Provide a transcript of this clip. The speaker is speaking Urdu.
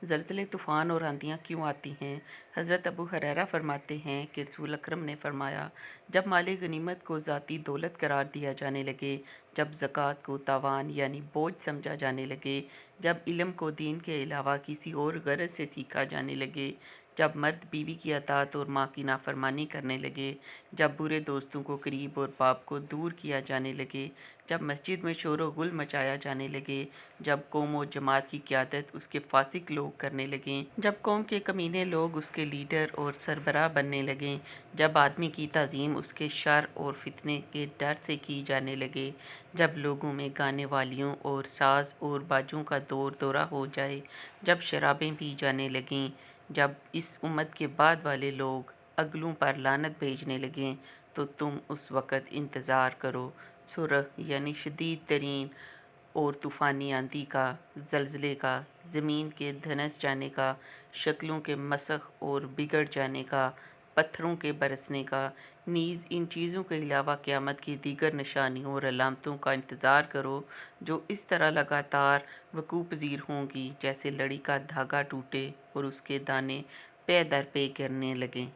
زلزلے، طوفان اور آندیاں کیوں آتی ہیں؟ حضرت ابو ہریرہ فرماتے ہیں کہ رسول اکرم نے فرمایا، جب مال غنیمت کو ذاتی دولت قرار دیا جانے لگے، جب زکوٰۃ کو تاوان یعنی بوجھ سمجھا جانے لگے، جب علم کو دین کے علاوہ کسی اور غرض سے سیکھا جانے لگے، جب مرد بیوی کی اطاعت اور ماں کی نافرمانی کرنے لگے، جب برے دوستوں کو قریب اور پاپ کو دور کیا جانے لگے، جب مسجد میں شور و غل مچایا جانے لگے، جب قوم و جماعت کی قیادت اس کے فاسق لوگ کرنے لگیں، جب قوم کے کمینے لوگ اس کے لیڈر اور سربراہ بننے لگیں، جب آدمی کی تعظیم اس کے شر اور فتنے کے ڈر سے کی جانے لگے، جب لوگوں میں گانے والیوں اور ساز اور باجوں کا دور دورہ ہو جائے، جب شرابیں پی جانے لگیں، جب اس امت کے بعد والے لوگ اگلوں پر لعنت بھیجنے لگیں، تو تم اس وقت انتظار کرو، سرخ یعنی شدید ترین اور طوفانی آندھی کا، زلزلے کا، زمین کے دھنس جانے کا، شکلوں کے مسخ اور بگڑ جانے کا، پتھروں کے برسنے کا، نیز ان چیزوں کے علاوہ قیامت کی دیگر نشانیوں اور علامتوں کا انتظار کرو جو اس طرح لگاتار وقوع پذیر ہوں گی جیسے لڑی کا دھاگا ٹوٹے اور اس کے دانے پے در پے گرنے لگیں۔